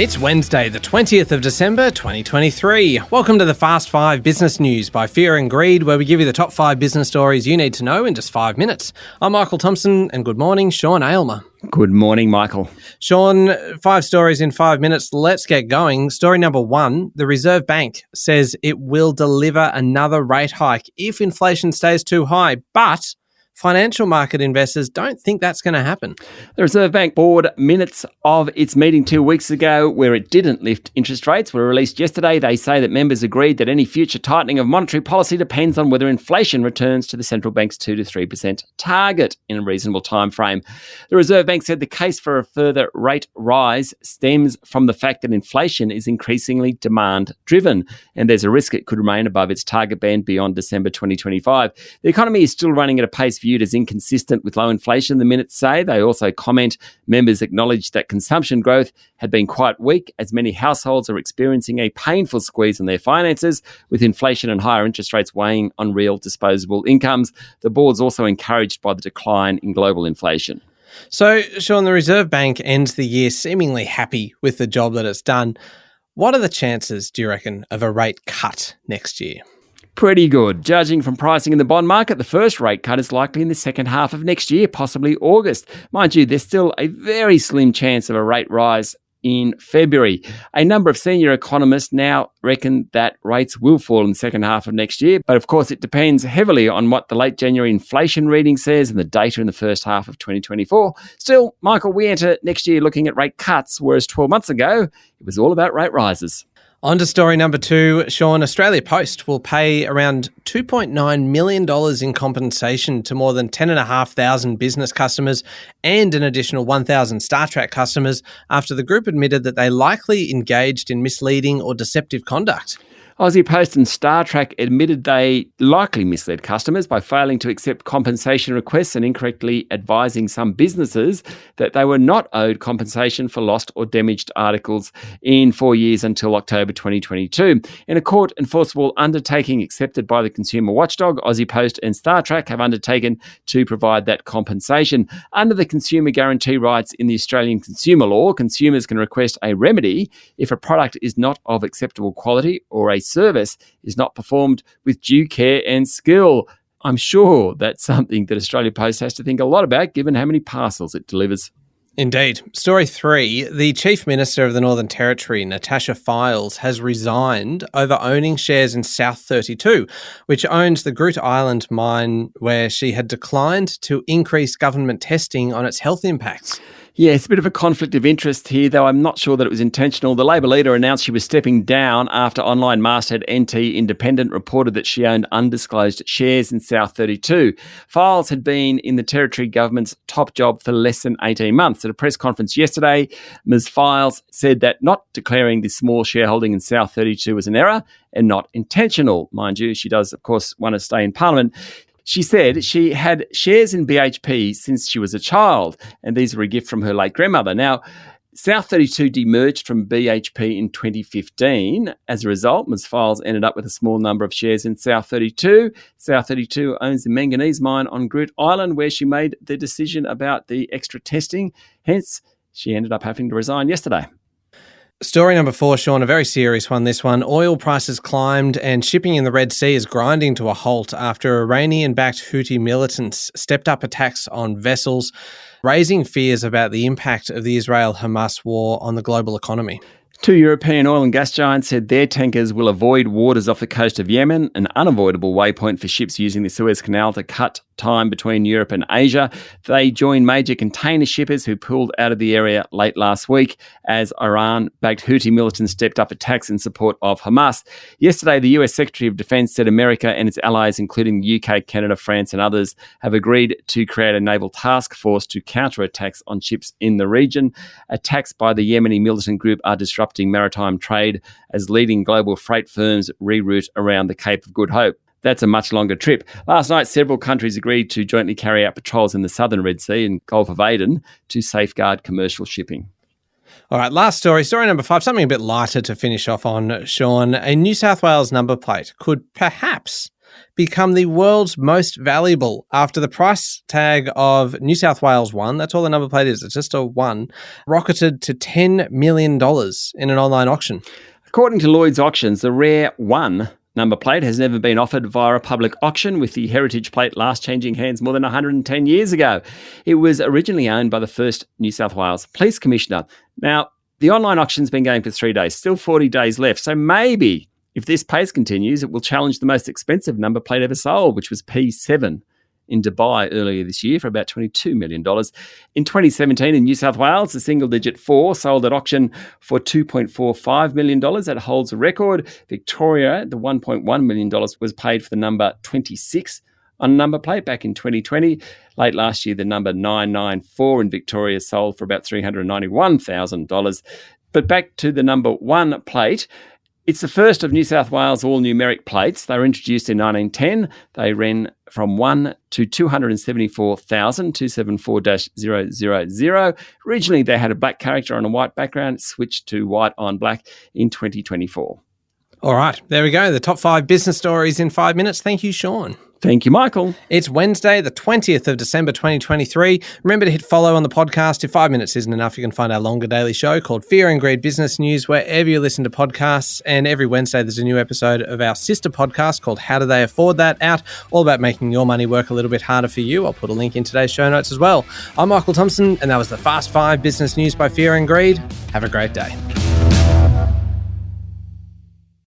It's Wednesday, the 20th of December, 2023. Welcome to the Fast 5 Business News by Fear and Greed, where we give you the top 5 business stories you need to know in just 5 minutes. I'm Michael Thompson, and good morning, Sean Aylmer. Good morning, Michael. Sean, 5 stories in 5 minutes. Let's get going. Story number 1, the Reserve Bank says it will deliver another rate hike if inflation stays too high, but financial market investors don't think that's going to happen. The Reserve Bank board minutes of its meeting 2 weeks ago, where it didn't lift interest rates, were released yesterday. They say that members agreed that any future tightening of monetary policy depends on whether inflation returns to the central bank's 2 to 3% target in a reasonable time frame. The Reserve Bank said the case for a further rate rise stems from the fact that inflation is increasingly demand-driven, and there's a risk it could remain above its target band beyond December 2025. The economy is still running at a pace viewed as inconsistent with low inflation, the minutes say. They also comment members acknowledged that consumption growth had been quite weak, as many households are experiencing a painful squeeze on their finances, with inflation and higher interest rates weighing on real disposable incomes. The board's also encouraged by the decline in global inflation. So, Sean, the Reserve Bank ends the year seemingly happy with the job that it's done. What are the chances, do you reckon, of a rate cut next year? Pretty good. Judging from pricing in the bond market, the first rate cut is likely in the second half of next year, possibly August. Mind you, there's still a very slim chance of a rate rise in February. A number of senior economists now reckon that rates will fall in the second half of next year, but of course it depends heavily on what the late January inflation reading says and the data in the first half of 2024. Still, Michael, we enter next year looking at rate cuts, whereas 12 months ago, it was all about rate rises. On to story number 2, Sean. Australia Post will pay around $2.9 million in compensation to more than 10,500 business customers and an additional 1,000 Star Trek customers after the group admitted that they likely engaged in misleading or deceptive conduct. Aussie Post and Star Trek admitted they likely misled customers by failing to accept compensation requests and incorrectly advising some businesses that they were not owed compensation for lost or damaged articles in 4 years until October 2022. In a court-enforceable undertaking accepted by the consumer watchdog, Aussie Post and Star Trek have undertaken to provide that compensation. Under the consumer guarantee rights in the Australian consumer law, consumers can request a remedy if a product is not of acceptable quality or a service is not performed with due care and skill. I'm sure that's something that Australia Post has to think a lot about, given how many parcels it delivers. Indeed. Story 3, the Chief Minister of the Northern Territory, Natasha Fyles, has resigned over owning shares in South 32, which owns the Groote Eylandt mine, where she had declined to increase government testing on its health impacts. Yeah, it's a bit of a conflict of interest here, though I'm not sure that it was intentional. The Labor leader announced she was stepping down after online masthead NT Independent reported that she owned undisclosed shares in South 32. Fyles had been in the Territory government's top job for less than 18 months. At a press conference yesterday, Ms. Fyles said that not declaring this small shareholding in South 32 was an error and not intentional. Mind you, she does, of course, want to stay in Parliament. She said she had shares in BHP since she was a child, and these were a gift from her late grandmother. Now, South 32 demerged from BHP in 2015. As a result, Ms. Fyles ended up with a small number of shares in South 32. South 32 owns the manganese mine on Groote Eylandt, where she made the decision about the extra testing. Hence, she ended up having to resign yesterday. Story number 4, Sean, a very serious one, this one. Oil prices climbed and shipping in the Red Sea is grinding to a halt after Iranian-backed Houthi militants stepped up attacks on vessels, raising fears about the impact of the Israel-Hamas war on the global economy. 2 European oil and gas giants said their tankers will avoid waters off the coast of Yemen, an unavoidable waypoint for ships using the Suez Canal to cut time between Europe and Asia. They joined major container shippers who pulled out of the area late last week as Iran-backed Houthi militants stepped up attacks in support of Hamas. Yesterday, the US Secretary of Defense said America and its allies, including the UK, Canada, France and others, have agreed to create a naval task force to counter attacks on ships in the region. Attacks by the Yemeni militant group are disrupting maritime trade as leading global freight firms reroute around the Cape of Good Hope. That's a much longer trip. Last night, several countries agreed to jointly carry out patrols in the southern Red Sea and Gulf of Aden to safeguard commercial shipping. All right, last story number 5, something a bit lighter to finish off on, Sean. A New South Wales number plate could perhaps become the world's most valuable after the price tag of New South Wales 1, that's all the number plate is, it's just a 1, rocketed to $10 million in an online auction. According to Lloyd's Auctions, the rare 1 number plate has never been offered via a public auction, with the heritage plate last changing hands more than 110 years ago. It was originally owned by the first New South Wales Police Commissioner. Now, the online auction's been going for 3 days, still 40 days left, so maybe if this pace continues, it will challenge the most expensive number plate ever sold, which was P7 in Dubai earlier this year for about $22 million. In 2017 in New South Wales, the single-digit 4 sold at auction for $2.45 million. That holds a record. Victoria, the $1.1 million was paid for the number 26 on number plate back in 2020. Late last year, the number 994 in Victoria sold for about $391,000. But back to the number 1 plate. It's the first of New South Wales all-numeric plates. They were introduced in 1910. They ran from 1 to 274,000, 274-000. Originally, they had a black character on a white background. It switched to white on black in 2024. All right, there we go. The top 5 business stories in 5 minutes. Thank you, Sean. Thank you, Michael. It's Wednesday, the 20th of December, 2023. Remember to hit follow on the podcast. If 5 minutes isn't enough, you can find our longer daily show called Fear and Greed Business News wherever you listen to podcasts. And every Wednesday, there's a new episode of our sister podcast called How Do They Afford That out, all about making your money work a little bit harder for you. I'll put a link in today's show notes as well. I'm Michael Thompson, and that was the Fast 5 Business News by Fear and Greed. Have a great day.